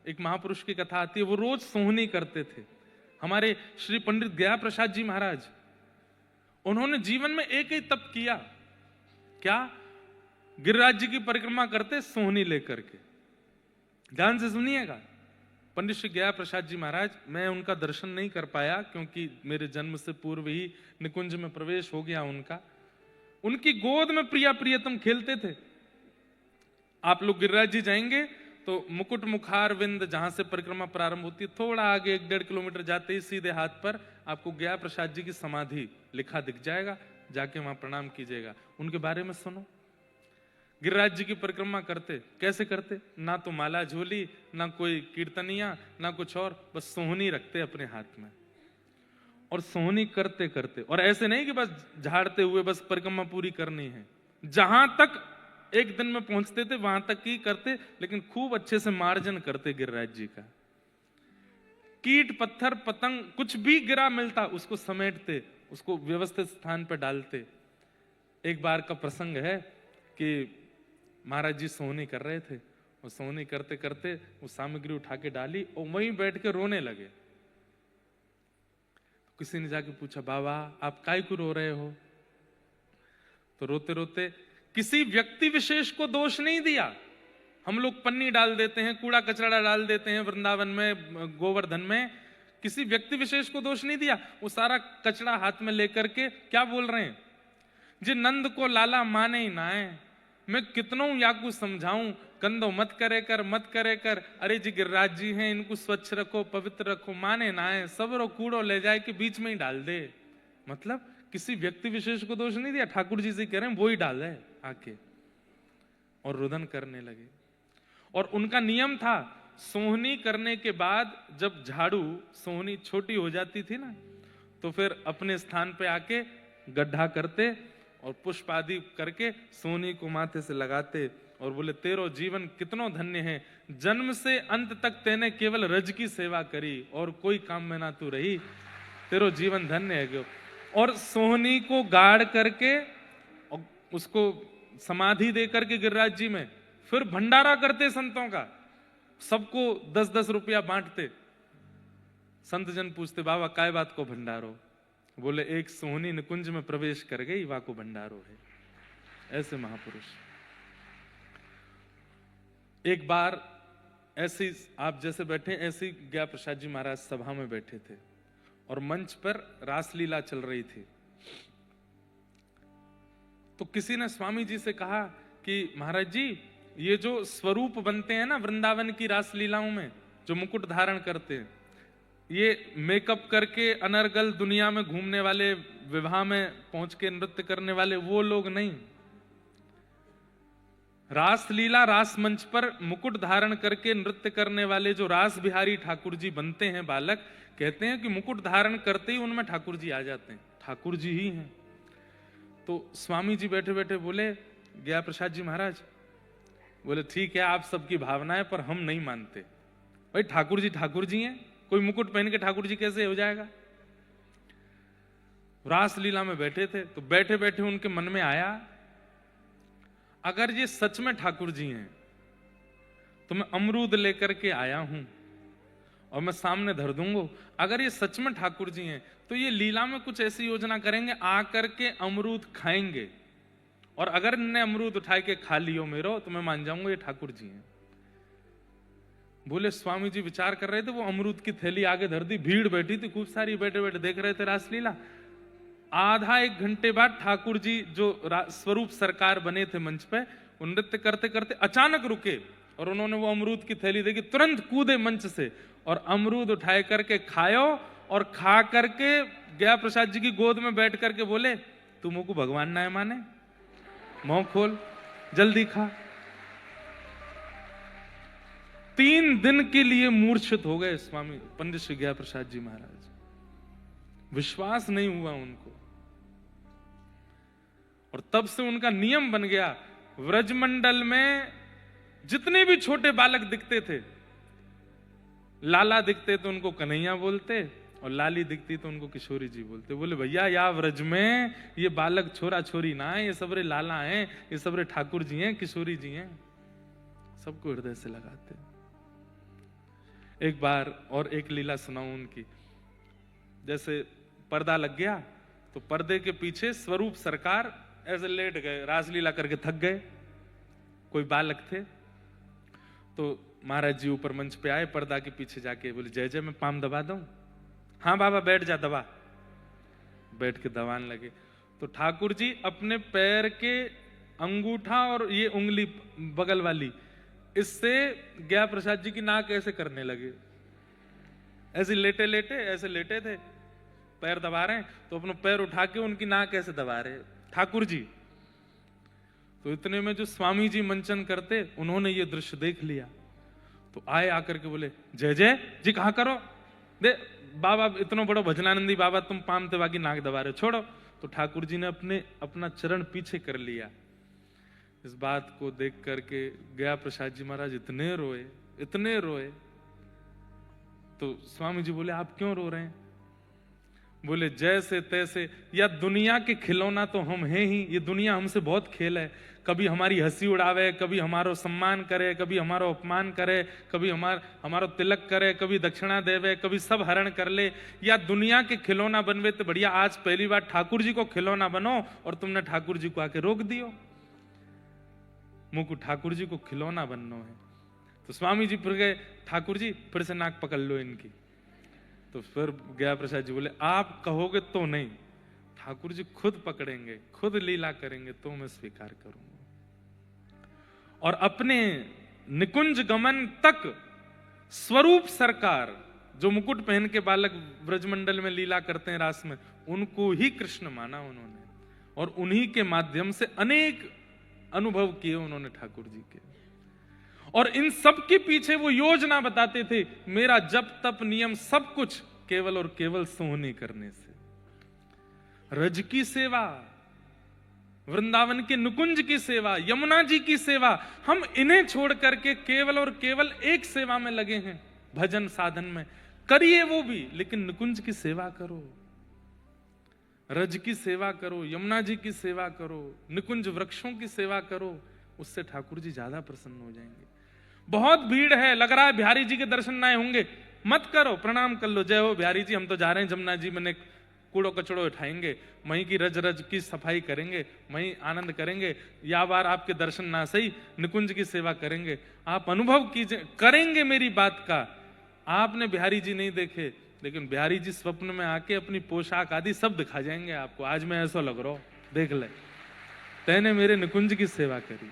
एक महापुरुष की कथा आती है, वो रोज सोहनी करते थे। हमारे श्री पंडित गया प्रसाद जी महाराज, उन्होंने जीवन में एक ही तप किया, क्या? गिरिराज जी की परिक्रमा करते सोहनी लेकर के। ध्यान से सुनिएगा। पंडित श्री गया प्रसाद जी महाराज, मैं उनका दर्शन नहीं कर पाया क्योंकि मेरे जन्म से पूर्व ही निकुंज में प्रवेश हो गया उनका। उनकी गोद में प्रिया प्रियतम खेलते थे। आप लोग गिरिराज जी जाएंगे तो मुकुट मुखार विंद, जहां से परिक्रमा प्रारंभ होती है, थोड़ा आगे 1-1.5 किलोमीटर जाते ही सीधे हाथ पर आपको गया प्रसाद जी की समाधि लिखा दिख जाएगा, जाके वहां प्रणाम कीजिएगा। उनके बारे में सुनो। गिरिराज जी की परिक्रमा करते, कैसे करते? ना तो माला झोली, ना कोई कीर्तनिया, ना कुछ और, बस सोहनी रखते अपने हाथ में और सोहनी करते करते, और ऐसे नहीं कि बस झाड़ते हुए बस परिक्रमा पूरी करनी है, जहां तक एक दिन में पहुंचते थे वहां तक ही करते, लेकिन खूब अच्छे से मार्जन करते गिरिराज जी का। कीट पत्थर पतंग कुछ भी गिरा मिलता उसको समेटते, उसको व्यवस्थित स्थान पर डालते। एक बार का प्रसंग है कि महाराज जी सोहनी कर रहे थे और सोहनी करते करते वो सामग्री उठा के डाली और वहीं बैठ के रोने लगे। तो किसी ने जाके पूछा, बाबा आप काहे को रो रहे हो? तो रोते रोते, किसी व्यक्ति विशेष को दोष नहीं दिया। हम लोग पन्नी डाल देते हैं, कूड़ा कचरा डाल देते हैं वृंदावन में, गोवर्धन में, किसी व्यक्ति विशेष को दोष नहीं दिया। वो सारा कचरा हाथ में लेकर के क्या बोल रहे हैं, जे नंद को लाला माने ही ना है, मैं कितनों याकू समझाऊं, कंधो मत करे कर, मत करे कर, अरे जी गिरिराज जी हैं, इनको स्वच्छ रखो, पवित्र रखो, माने ना है, सब रो कूड़ो ले जाए के बीच में ही डाल दे। मतलब किसी व्यक्ति विशेष को दोष नहीं दिया, ठाकुर जी से कह रहे हैं वो ही डाल है आके, और रुदन करने लगे। और उनका नियम था, सोहनी करने के बाद जब झाड़ू सोहनी छोटी हो जाती थी ना, तो फिर अपने स्थान पे आके गड्ढा करते और पुष्प आदि करके सोहनी को माथे से लगाते और बोले, तेरो जीवन कितनो धन्य है, जन्म से अंत तक तेने केवल रज की सेवा करी और कोई काम में ना तू रही, तेरो जीवन धन्य है क्यों। और सोहनी को गाड़ करके और उसको समाधि दे करके गिरिराज जी में फिर भंडारा करते संतों का, सबको 10-10 रुपया बांटते। संत जन पूछते, बाबा काय बात को भंडारो? बोले, एक सोहनी निकुंज में प्रवेश कर गई, वा को भंडारो है। ऐसे महापुरुष। एक बार ऐसे आप जैसे बैठे, ऐसे गया प्रसाद जी महाराज सभा में बैठे थे और मंच पर रासलीला चल रही थी। तो किसी ने स्वामी जी से कहा कि महाराज जी, ये जो स्वरूप बनते हैं ना वृंदावन की रासलीलाओं में, जो मुकुट धारण करते हैं, ये मेकअप करके अनर्गल दुनिया में घूमने वाले, विवाह में पहुंच के नृत्य करने वाले वो लोग नहीं। रासलीला रास मंच पर मुकुट धारण करके नृत्य करने वाले जो रास बिहारी ठाकुर जी बनते हैं बालक, कहते हैं कि मुकुट धारण करते ही उनमें ठाकुर जी आ जाते हैं, ठाकुर जी ही हैं। तो स्वामी जी बैठे बैठे बोले, गया प्रसाद जी महाराज बोले, ठीक है आप सबकी भावना है पर हम नहीं मानते। भाई ठाकुर जी हैं, कोई मुकुट पहन के ठाकुर जी कैसे हो जाएगा? रासलीला में बैठे थे तो बैठे बैठे उनके मन में आया, अगर ये सच में ठाकुर जी हैं तो मैं अमरूद लेकर के आया हूं और मैं सामने धर दूंगा। अगर ये सच में ठाकुर जी हैं तो ये लीला में कुछ ऐसी योजना करेंगे, आकर के अमरूद खाएंगे, और अगर इन्हें अमरूद उठा के खा लियो मेरो तो मैं मान जाऊंगा ये ठाकुर जी हैं। बोले, स्वामी जी विचार कर रहे थे, वो अमरूद की थैली आगे धर दी, भीड़ बैठी थी खूब सारी, बैठे बैठे देख रहे थे रासलीला। आधा 1 घंटे बाद ठाकुर जी जो स्वरूप सरकार बने थे मंच पे, नृत्य करते करते अचानक रुके और उन्होंने वो अमरूद की थैली देखी, तुरंत कूदे मंच से और अमरूद उठाए करके खायो, और खा करके गया प्रसाद जी की गोद में बैठ करके बोले, तू मुझको भगवान ना है माने, मुंह खोल जल्दी खा। 3 दिन के लिए मूर्छित हो गए स्वामी पंडित श्री गया प्रसाद जी महाराज, विश्वास नहीं हुआ उनको। और तब से उनका नियम बन गया, व्रजमंडल में जितने भी छोटे बालक दिखते थे, लाला दिखते तो उनको कन्हैया बोलते और लाली दिखती तो उनको किशोरी जी बोलते। बोले, भैया या व्रज में ये बालक छोरा छोरी ना है, ये सबरे लाला हैं, ये सबरे ठाकुर जी हैं, किशोरी जी हैं, सबको हृदय से लगाते। एक बार और एक लीला सुनाऊं उनकी। जैसे पर्दा लग गया तो पर्दे के पीछे स्वरूप सरकार ऐसे लेट गए, रासलीला करके थक गए। कोई बालक थे तो महाराज जी ऊपर मंच पे आए, पर्दा के पीछे जाके बोले, जय जय मैं पाम दबा दूं? हाँ बाबा बैठ जा, दबा। बैठ के दबाने लगे तो ठाकुर जी अपने पैर के अंगूठा और ये उंगली बगल वाली, इससे ज्ञा प्रसाद जी की नाक ऐसे करने लगे। ऐसे लेटे लेटे ऐसे लेटे थे, पैर दबा रहे हैं तो अपना पैर उठा के उनकी नाक ऐसे दबा रहे ठाकुर जी। तो इतने में जो स्वामी जी मंचन करते, उन्होंने ये दृश्य देख लिया तो आए, आकर के बोले, जय जय जी कहां करो? दे बाबा, इतना बड़ा भजनानंदी बाबा, तुम पाम तेवा की नाक दबा रहे हो, छोड़ो। तो ठाकुर जी ने अपना चरण पीछे कर लिया। इस बात को देख करके गया प्रसाद जी महाराज इतने रोए। तो स्वामी जी बोले, आप क्यों रो रहे हैं? बोले, जैसे तैसे, या दुनिया के खिलौना तो हम हैं ही, ये दुनिया हमसे बहुत खेल है। कभी हमारी हंसी उड़ावे, कभी हमारो सम्मान करे, कभी हमारो अपमान करे, कभी हमारो तिलक करे, कभी दक्षिणा देवे, कभी सब हरण कर ले। या दुनिया के खिलौना बनवे तो बढ़िया, आज पहली बार ठाकुर जी को खिलौना बनो और तुमने ठाकुर जी को आके रोक दियो। मुझको ठाकुर जी को खिलौना बनना है। तो स्वामी जी फिर गए, ठाकुर जी फिर से नाक पकड़ लो इनकी। तो फिर गया प्रसाद जी बोले, आप कहोगे तो नहीं, ठाकुर जी खुद पकड़ेंगे, खुद लीला करेंगे तो मैं स्वीकार करूंगा। और अपने निकुंज गमन तक स्वरूप सरकार, जो मुकुट पहन के बालक ब्रजमंडल में लीला करते हैं रास में, उनको ही कृष्ण माना उन्होंने, और उन्हीं के माध्यम से अनेक अनुभव किए उन्होंने ठाकुर जी के। और इन सब के पीछे वो योजना बताते थे, मेरा जप तप नियम सब कुछ केवल और केवल सोहनी करने से। रज की सेवा, वृंदावन के नुकुंज की सेवा, यमुना जी की सेवा, हम इन्हें छोड़ करके केवल और केवल एक सेवा में लगे हैं, भजन साधन में। करिए वो भी, लेकिन नुकुंज की सेवा करो, रज की सेवा करो, यमुना जी की सेवा करो, निकुंज वृक्षों की सेवा करो, उससे ठाकुर जी ज्यादा प्रसन्न हो जाएंगे। बहुत भीड़ है, लग रहा है बिहारी जी के दर्शन ना होंगे, मत करो, प्रणाम कर लो, जय हो बिहारी जी, हम तो जा रहे हैं जमुना जी में, कूड़ो कचड़ो उठाएंगे, वहीं की रज रज की सफाई करेंगे, वहीं आनंद करेंगे, या बार आपके दर्शन ना सही, निकुंज की सेवा करेंगे। आप अनुभव कीजिए, करेंगे मेरी बात का। आपने बिहारी जी नहीं देखे, लेकिन बिहारी जी स्वप्न में आके अपनी पोशाक आदि सब दिखा जाएंगे आपको। आज मैं ऐसा लग रहा हूं, देख ले, तैने मेरे निकुंज की सेवा करी।